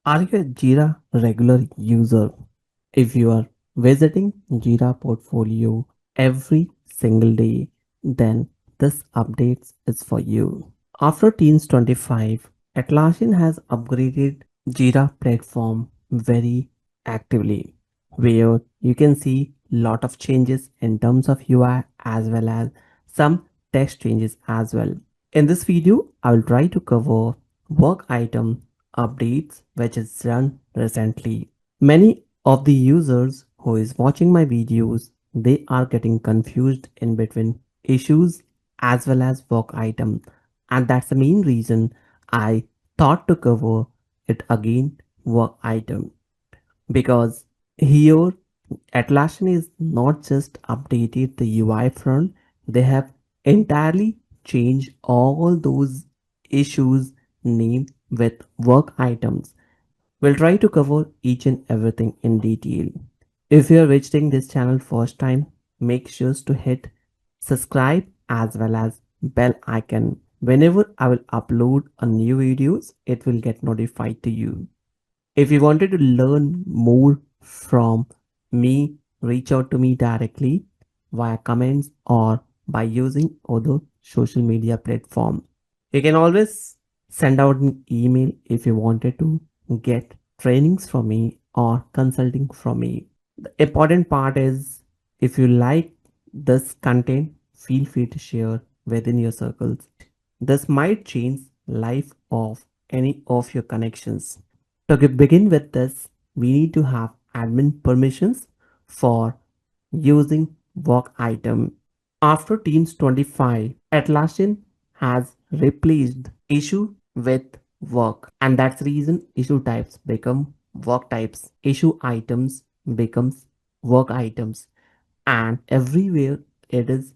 Are you a Jira regular user? If you are visiting Jira portfolio every single day, then this updates is for you. After Teams 25, Atlassian has upgraded Jira platform very actively, where you can see lot of changes in terms of UI as well as some text changes as well. In this video, I will try to cover work item updates which is run recently. Many of the users who is watching my videos, they are getting confused in between issues as well as work item, and that's the main reason I thought to cover it again work item, because here Atlassian is not just updated the UI front, they have entirely changed all those issues name with work items. We'll try to cover each and everything in detail. If you're visiting this channel first time, make sure to hit subscribe as well as bell icon. Whenever I will upload a new videos, it will get notified to you. If you wanted to learn more from me, reach out to me directly via comments or by using other social media platform. You can always send out an email if you wanted to get trainings from me or consulting from me. The important part is if you like this content, feel free to share within your circles. This might change life of any of your connections. To begin with this, we need to have admin permissions for using work item. After Teams 25, Atlassian has replaced issue with work, and that's the reason issue types become work types. Issue items becomes work items, and everywhere it is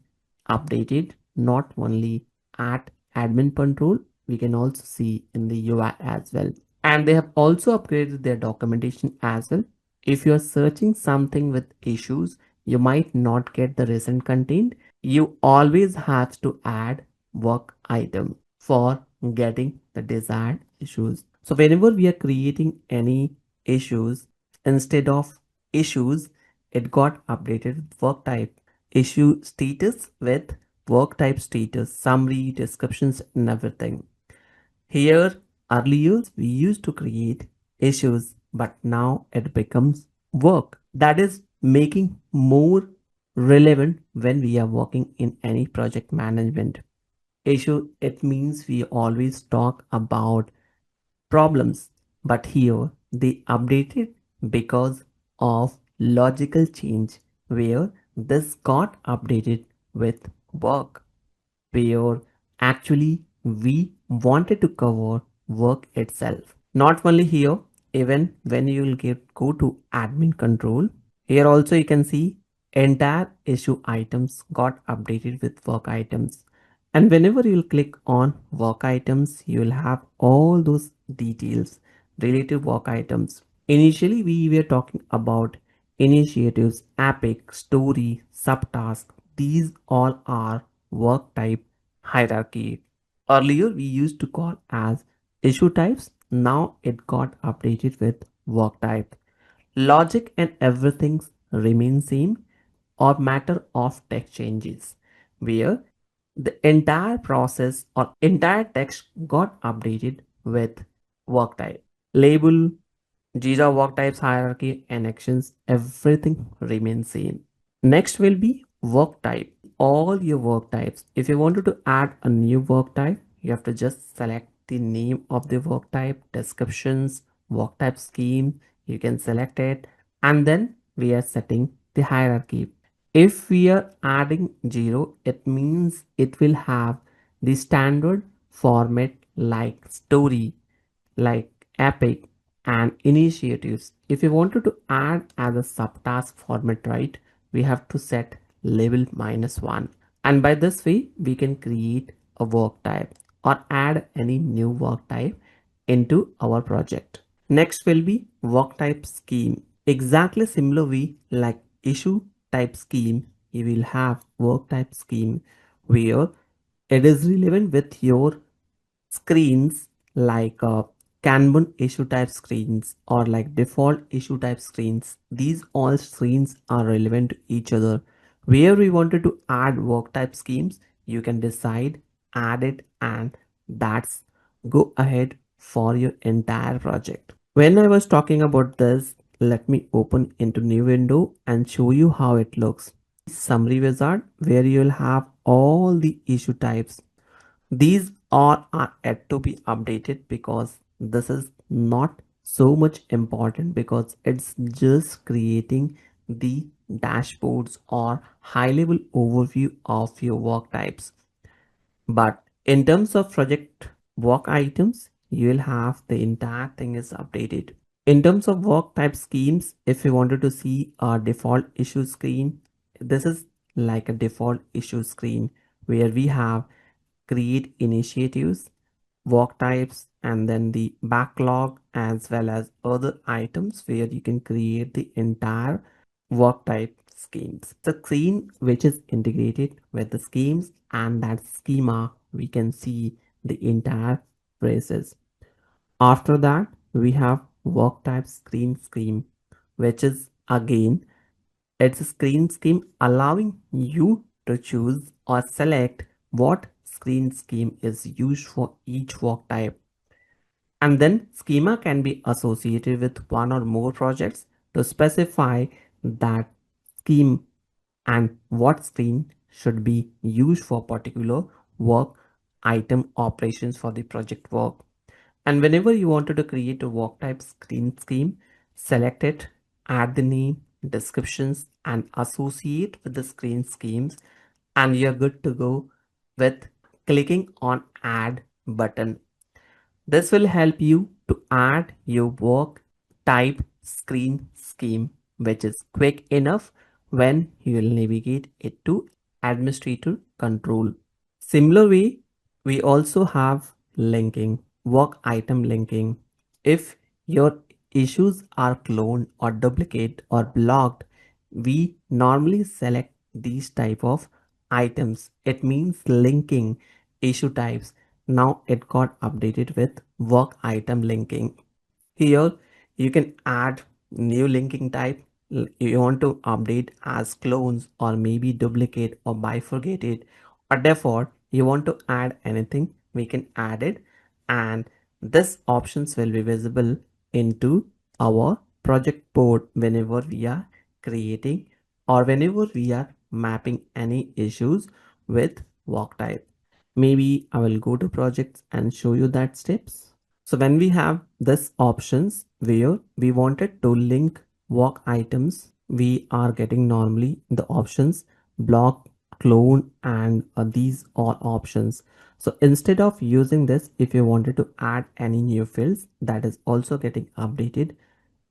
updated, not only at admin control, we can also see in the UI as well. And they have also upgraded their documentation as well. If you're searching something with issues, you might not get the recent content. You always have to add work item for getting the desired issues. So whenever we are creating any issues, instead of issues, it got updated with work type. Issue status with work type status, summary, descriptions, and everything. Here, earlier we used to create issues, but now it becomes work. That is making more relevant when we are working in any project management. Issue, it means we always talk about problems, but here they updated because of logical change where this got updated with work, where actually we wanted to cover work itself. Not only here, even when you will go to admin control, here also you can see entire issue items got updated with work items. And whenever you'll click on work items, you will have all those details related work items. Initially, we were talking about initiatives, epic, story, subtask. These all are work type hierarchy. Earlier, we used to call as issue types. Now it got updated with work type. Logic and everything remain same or matter of text changes, where the entire process or entire text got updated with work type. Label, Jira work types hierarchy and actions, everything remains same. Next will be work type. All your work types. If you wanted to add a new work type, you have to just select the name of the work type, descriptions, work type scheme. You can select it, and then we are setting the hierarchy. If we are adding 0, it means it will have the standard format like story, like epic and initiatives. If you wanted to add as a subtask format, right, we have to set label -1. And by this way, we can create a work type or add any new work type into our project. Next will be work type scheme. Exactly similar way like issue type scheme, you will have work type scheme where it is relevant with your screens like Kanban issue type screens or like default issue type screens. These all screens are relevant to each other. Where we wanted to add work type schemes, you can decide, add it, and that's go ahead for your entire project. When I was talking about this, let me open into new window and show you how it looks. Summary wizard where you'll have all the issue types. These all are yet to be updated because this is not so much important because it's just creating the dashboards or high level overview of your work types. But in terms of project work items, you will have the entire thing is updated. In terms of work type schemes, if you wanted to see a default issue screen, this is like a default issue screen where we have create initiatives, work types, and then the backlog as well as other items where you can create the entire work type schemes. The screen which is integrated with the schemes and that schema we can see the entire phrases. After that, we have work type screen scheme, which is again it's a screen scheme allowing you to choose or select what screen scheme is used for each work type. And then schema can be associated with one or more projects to specify that scheme and what screen should be used for particular work item operations for the project work. And whenever you wanted to create a work type screen scheme, select it, add the name, descriptions, and associate with the screen schemes, and you're good to go with clicking on add button. This will help you to add your work type screen scheme, which is quick enough when you will navigate it to administrator control. Similar way, we also have linking, work item linking. If your issues are cloned or duplicate or blocked, we normally select these type of items. It means linking issue types. Now it got updated with work item linking. Here you can add new linking type. You want to update as clones or maybe duplicate or bifurcate it or default. You want to add anything, we can add it, and this options will be visible into our project board whenever we are creating or whenever we are mapping any issues with work type. Maybe I will go to projects and show you that steps. So when we have this options where we wanted to link work items, we are getting normally the options block, clone, and these all options. So instead of using this, if you wanted to add any new fields, that is also getting updated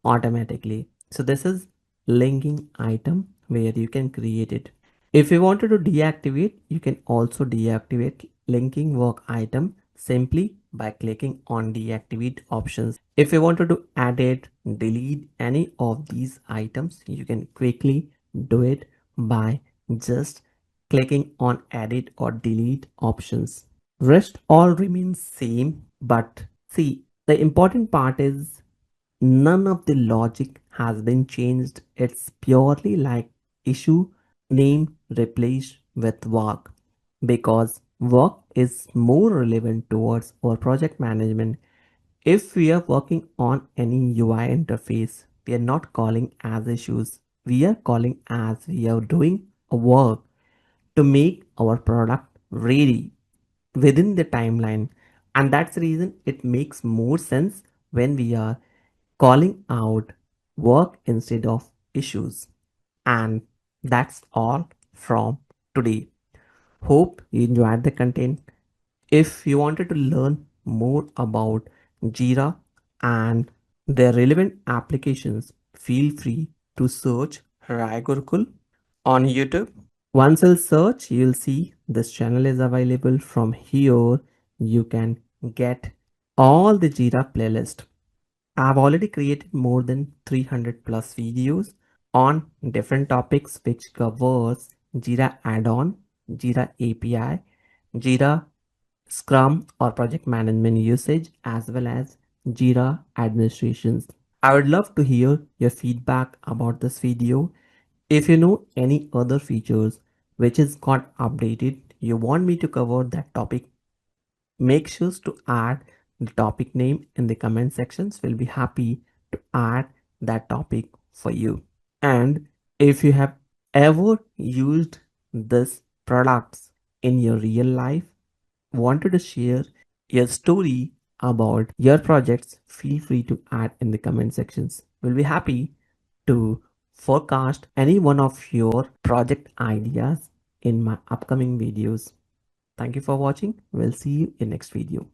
automatically. So this is linking item where you can create it. If you wanted to deactivate, you can also deactivate linking work item simply by clicking on deactivate options. If you wanted to add it, delete any of these items, you can quickly do it by just clicking on edit or delete options. Rest all remains same, but see, the important part is none of the logic has been changed. It's purely like issue name replaced with work because work is more relevant towards our project management. If we are working on any UI interface, we are not calling as issues. We are calling as we are doing a work to make our product ready within the timeline. And that's the reason it makes more sense when we are calling out work instead of issues. And that's all from today. Hope you enjoyed the content. If you wanted to learn more about Jira and their relevant applications, feel free to search Gurukul on YouTube. Once you search, you'll see this channel is available. From here, you can get all the Jira playlist. I've already created more than 300 plus videos on different topics which covers Jira add-on, Jira API, Jira Scrum or project management usage, as well as Jira administrations. I would love to hear your feedback about this video. If you know any other features which is got updated, you want me to cover that topic, make sure to add the topic name in the comment sections. We'll be happy to add that topic for you. And if you have ever used this products in your real life, wanted to share your story about your projects, feel free to add in the comment sections. We'll be happy to forecast any one of your project ideas in my upcoming videos. Thank you for watching. We'll see you in next video.